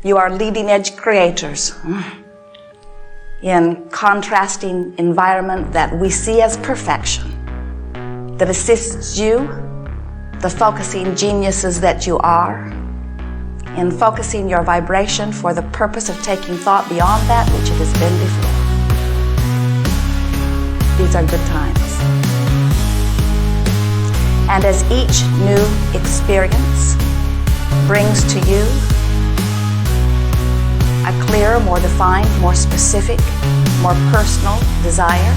You are leading edge creators in contrasting environment that we see as perfection, that assists you, the focusing geniuses that you are, in focusing your vibration for the purpose of taking thought beyond that which it has been before. These are good times. And as each new experience brings to you a clearer, more defined, more specific, more personal desire,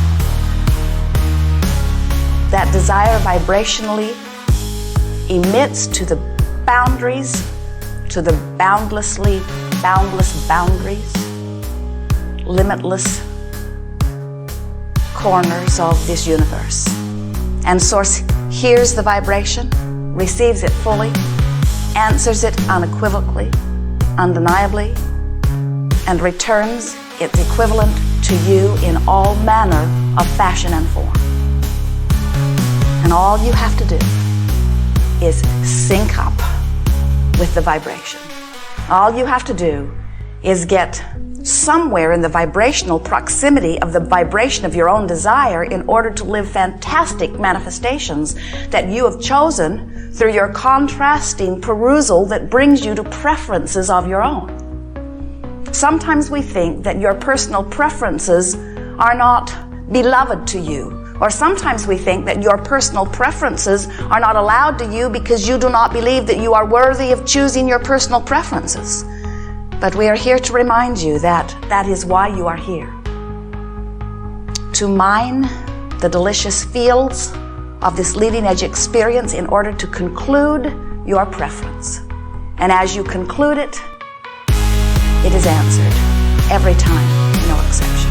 that desire vibrationally emits to the boundaries, to the boundlessly boundless boundaries, limitless corners of this universe. And Source hears the vibration, receives it fully, answers it unequivocally, undeniably, and returns its equivalent to you in all manner of fashion and form. And all you have to do is sync up with the vibration. All you have to do is get somewhere in the vibrational proximity of the vibration of your own desire in order to live fantastic manifestations that you have chosen through your contrasting perusal that brings you to preferences of your own. Sometimes we think that your personal preferences are not beloved to you, or sometimes we think that your personal preferences are not allowed to you because you do not believe that you are worthy of choosing your personal preferences. But we are here to remind you that that is why you are here. To mine the delicious fields of this leading edge experience in order to conclude your preference. And as you conclude it, it is answered every time, no exception.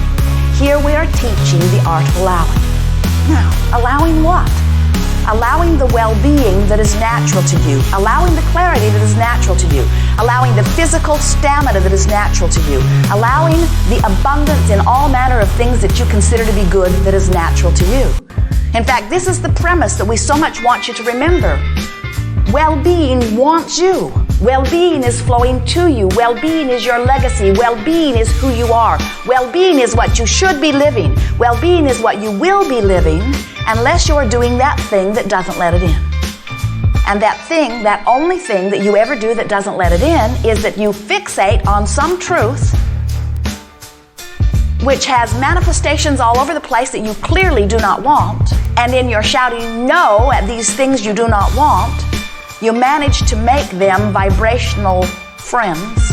Here we are teaching the art of allowing. Now, allowing what? Allowing the well-being that is natural to you, allowing the clarity that is natural to you, allowing the physical stamina that is natural to you, allowing the abundance in all manner of things that you consider to be good that is natural to you. In fact, this is the premise that we so much want you to remember. Well-being wants you. Well-being is flowing to you. Well-being is your legacy. Well-being is who you are. Well-being is what you should be living. Well-being is what you will be living unless you are doing that thing that doesn't let it in. And that thing, that only thing that you ever do that doesn't let it in is that you fixate on some truth which has manifestations all over the place that you clearly do not want. And in your shouting no at these things you do not want, you manage to make them vibrational friends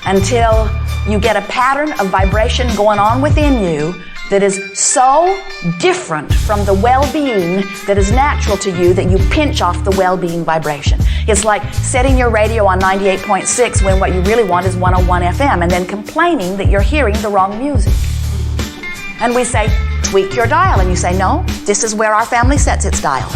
until you get a pattern of vibration going on within you that is so different from the well-being that is natural to you that you pinch off the well-being vibration. It's like setting your radio on 98.6 when what you really want is 101 FM and then complaining that you're hearing the wrong music. And we say, tweak your dial. And you say, no, this is where our family sets its dial.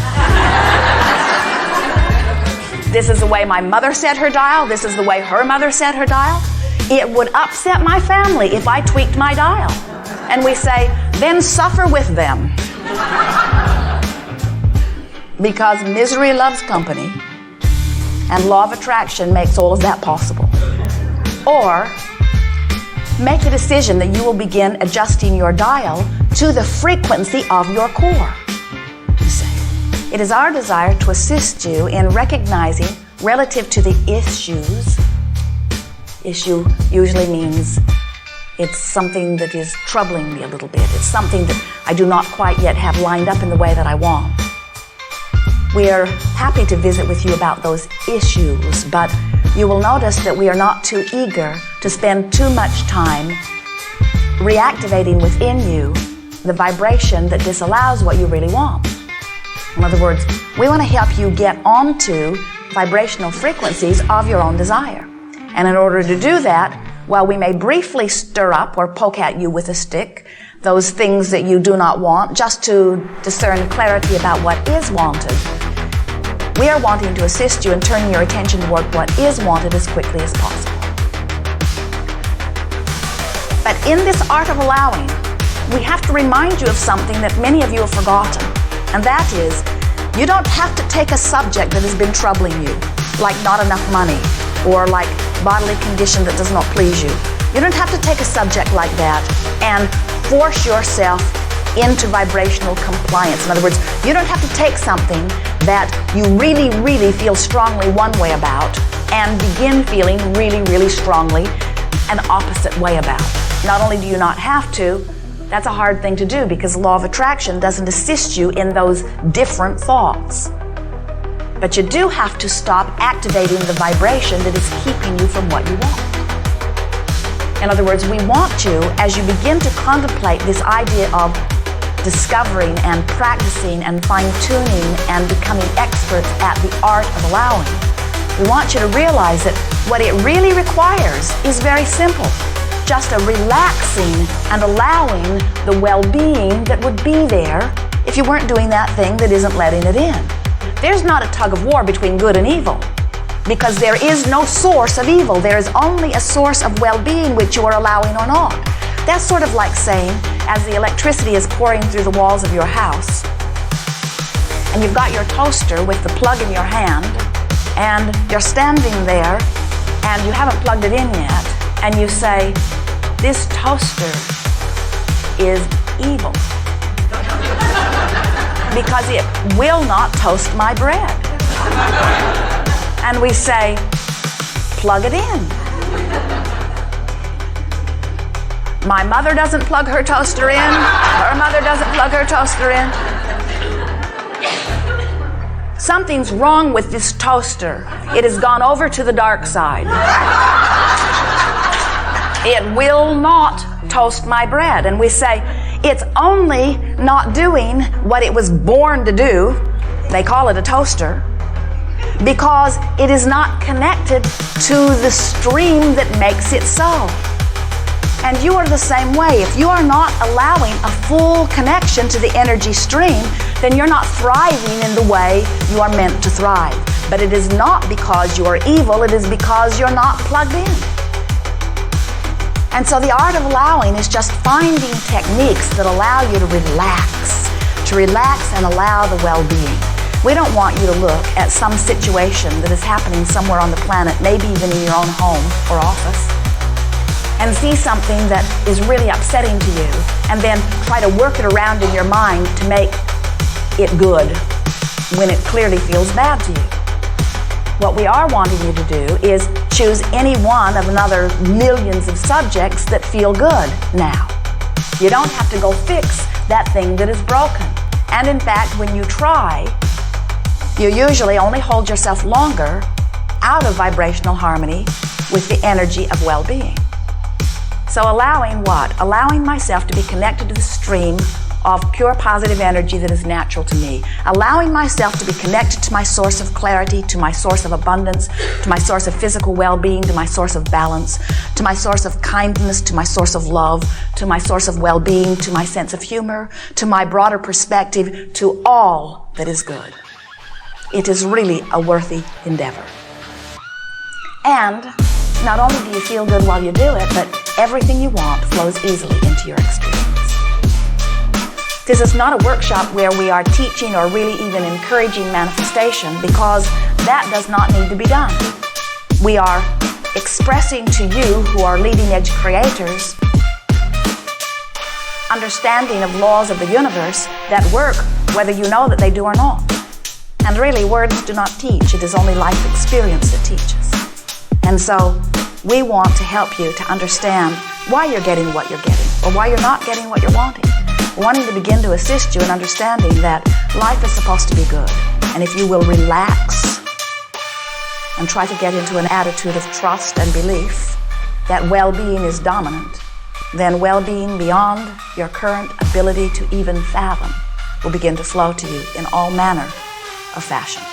This is the way my mother set her dial. This is the way her mother set her dial. It would upset my family if I tweaked my dial. And we say, then suffer with them. Because misery loves company, and law of attraction makes all of that possible. Or make a decision that you will begin adjusting your dial to the frequency of your core. You say, it is our desire to assist you in recognizing relative to the issues. Issue usually means it's something that is troubling me a little bit. It's something that I do not quite yet have lined up in the way that I want. We are happy to visit with you about those issues, but you will notice that we are not too eager to spend too much time reactivating within you the vibration that disallows what you really want. In other words, we want to help you get onto vibrational frequencies of your own desire. And in order to do that, while we may briefly stir up or poke at you with a stick those things that you do not want, just to discern clarity about what is wanted, we are wanting to assist you in turning your attention toward what is wanted as quickly as possible. But in this art of allowing, we have to remind you of something that many of you have forgotten, and that is, you don't have to take a subject that has been troubling you, like not enough money, or like bodily condition that does not please you. You don't have to take a subject like that and force yourself into vibrational compliance. In other words, you don't have to take something that you really, really feel strongly one way about and begin feeling really, really strongly an opposite way about. Not only do you not have to, that's a hard thing to do because the law of attraction doesn't assist you in those different thoughts. But you do have to stop activating the vibration that is keeping you from what you want. In other words, we want you, as you begin to contemplate this idea of discovering and practicing and fine-tuning and becoming experts at the art of allowing, we want you to realize that what it really requires is very simple. Just a relaxing and allowing the well-being that would be there if you weren't doing that thing that isn't letting it in. There's not a tug of war between good and evil because there is no source of evil. There is only a source of well-being which you are allowing or not. That's sort of like saying, as the electricity is pouring through the walls of your house, and you've got your toaster with the plug in your hand, and you're standing there, and you haven't plugged it in yet, and you say, "This toaster is evil because it will not toast my bread." And we say, "Plug it in." My mother doesn't plug her toaster in. Her mother doesn't plug her toaster in. Something's wrong with this toaster. It has gone over to the dark side. It will not toast my bread. And we say, it's only not doing what it was born to do. They call it a toaster. Because it is not connected to the stream that makes it so. And you are the same way. If you are not allowing a full connection to the energy stream, then you're not thriving in the way you are meant to thrive. But it is not because you are evil, it is because you're not plugged in. And so the art of allowing is just finding techniques that allow you to relax and allow the well-being. We don't want you to look at some situation that is happening somewhere on the planet, maybe even in your own home or office, and see something that is really upsetting to you, and then try to work it around in your mind to make it good when it clearly feels bad to you. What we are wanting you to do is choose any one of another millions of subjects that feel good now. You don't have to go fix that thing that is broken. And in fact, when you try, you usually only hold yourself longer out of vibrational harmony with the energy of well-being. So allowing what? Allowing myself to be connected to the stream of pure positive energy that is natural to me. Allowing myself to be connected to my source of clarity, to my source of abundance, to my source of physical well-being, to my source of balance, to my source of kindness, to my source of love, to my source of well-being, to my sense of humor, to my broader perspective, to all that is good. It is really a worthy endeavor. And not only do you feel good while you do it, but everything you want flows easily into your experience. This is not a workshop where we are teaching or really even encouraging manifestation, because that does not need to be done. We are expressing to you who are leading edge creators understanding of laws of the universe that work whether you know that they do or not. And really, words do not teach. It is only life experience that teaches. And so we want to help you to understand why you're getting what you're getting, or why you're not getting what you're wanting. We're wanting to begin to assist you in understanding that life is supposed to be good. And if you will relax and try to get into an attitude of trust and belief that well-being is dominant, then well-being beyond your current ability to even fathom will begin to flow to you in all manner of fashion.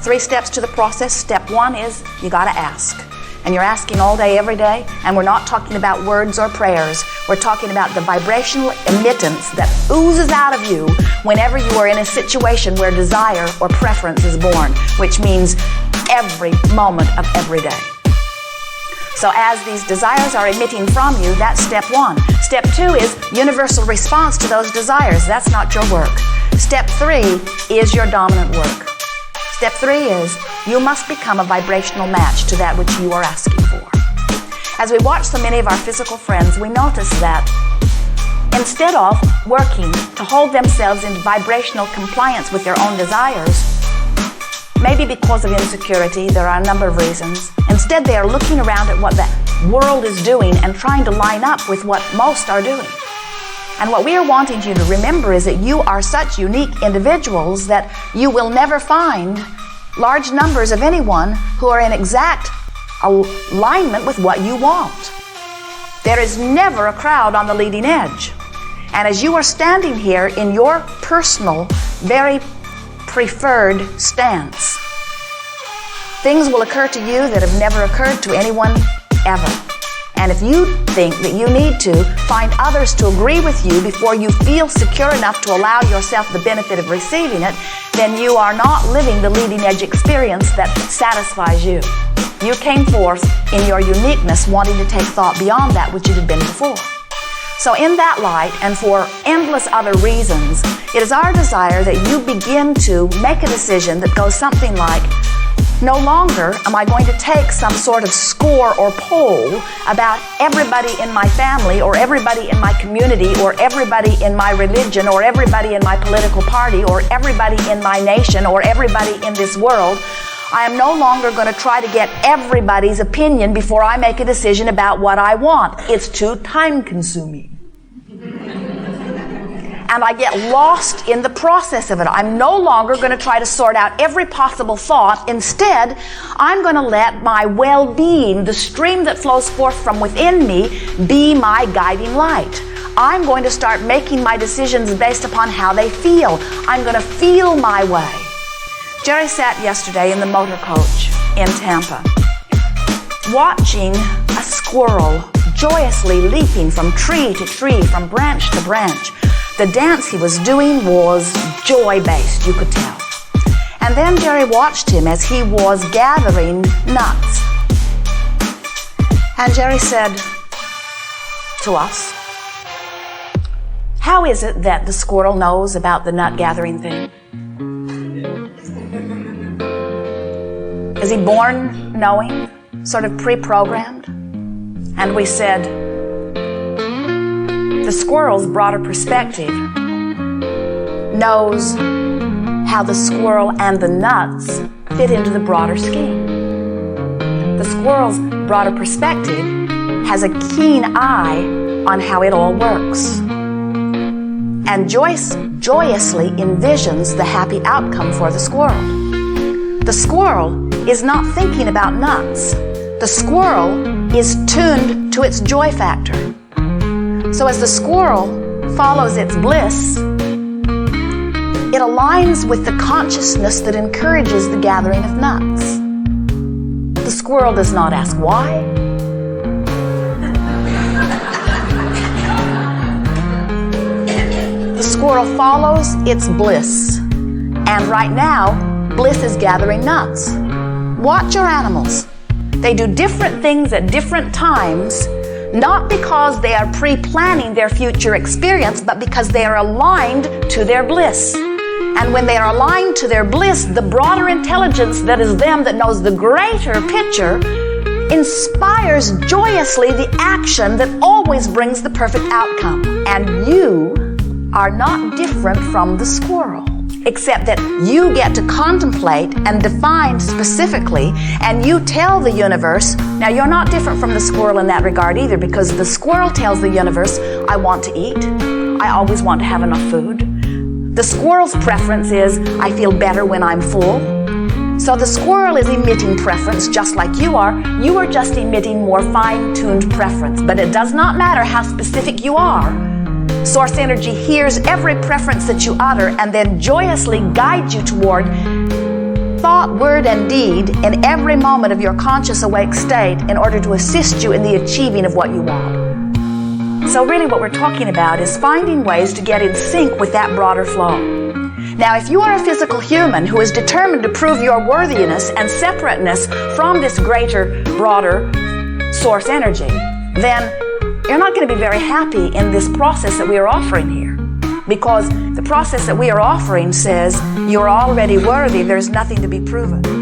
3 steps to the process. Step 1 is you got to ask. And you're asking all day, every day. And we're not talking about words or prayers. We're talking about the vibrational emittance that oozes out of you whenever you are in a situation where desire or preference is born, which means every moment of every day. So as these desires are emitting from you, that's step 1. Step 2 is universal response to those desires. That's not your work. Step 3 is your dominant work. Step 3 is you must become a vibrational match to that which you are asking for. As we watch so many of our physical friends, we notice that instead of working to hold themselves in vibrational compliance with their own desires, maybe because of insecurity, there are a number of reasons, instead they are looking around at what the world is doing and trying to line up with what most are doing. And what we are wanting you to remember is that you are such unique individuals that you will never find large numbers of anyone who are in exact alignment with what you want. There is never a crowd on the leading edge. And as you are standing here in your personal, very preferred stance, things will occur to you that have never occurred to anyone ever. And if you think that you need to find others to agree with you before you feel secure enough to allow yourself the benefit of receiving it, then you are not living the leading edge experience that satisfies you. You came forth in your uniqueness wanting to take thought beyond that which it had been before. So in that light, and for endless other reasons, it is our desire that you begin to make a decision that goes something like, no longer am I going to take some sort of score or poll about everybody in my family or everybody in my community or everybody in my religion or everybody in my political party or everybody in my nation or everybody in this world. I am no longer going to try to get everybody's opinion before I make a decision about what I want. It's too time-consuming. And I get lost in the process of it. I'm no longer going to try to sort out every possible thought. Instead, I'm going to let my well-being, the stream that flows forth from within me, be my guiding light. I'm going to start making my decisions based upon how they feel. I'm going to feel my way. Jerry sat yesterday in the motor coach in Tampa, watching a squirrel joyously leaping from tree to tree, from branch to branch. The dance he was doing was joy-based, you could tell. And then Jerry watched him as he was gathering nuts. And Jerry said to us, how is it that the squirrel knows about the nut gathering thing? Is he born knowing, sort of pre-programmed? And we said, the squirrel's broader perspective knows how the squirrel and the nuts fit into the broader scheme. The squirrel's broader perspective has a keen eye on how it all works and joyously envisions the happy outcome for the squirrel. The squirrel is not thinking about nuts. The squirrel is tuned to its joy factor. So as the squirrel follows its bliss, it aligns with the consciousness that encourages the gathering of nuts. The squirrel does not ask why. The squirrel follows its bliss. And right now, bliss is gathering nuts. Watch your animals. They do different things at different times, not because they are pre-planning their future experience, but because they are aligned to their bliss. And when they are aligned to their bliss, the broader intelligence that is them, that knows the greater picture, inspires joyously the action that always brings the perfect outcome. And you are not different from the squirrel, except that you get to contemplate and define specifically, and you tell the universe. Now, you're not different from the squirrel in that regard either, because the squirrel tells the universe, I want to eat. I always want to have enough food. The squirrel's preference is, I feel better when I'm full. So the squirrel is emitting preference just like you are. You are just emitting more fine-tuned preference. But it does not matter how specific you are. Source energy hears every preference that you utter and then joyously guides you toward thought, word, and deed in every moment of your conscious awake state in order to assist you in the achieving of what you want. So really what we're talking about is finding ways to get in sync with that broader flow. Now, if you are a physical human who is determined to prove your worthiness and separateness from this greater, broader source energy, then you're not going to be very happy in this process that we are offering here. Because the process that we are offering says you're already worthy. There's nothing to be proven.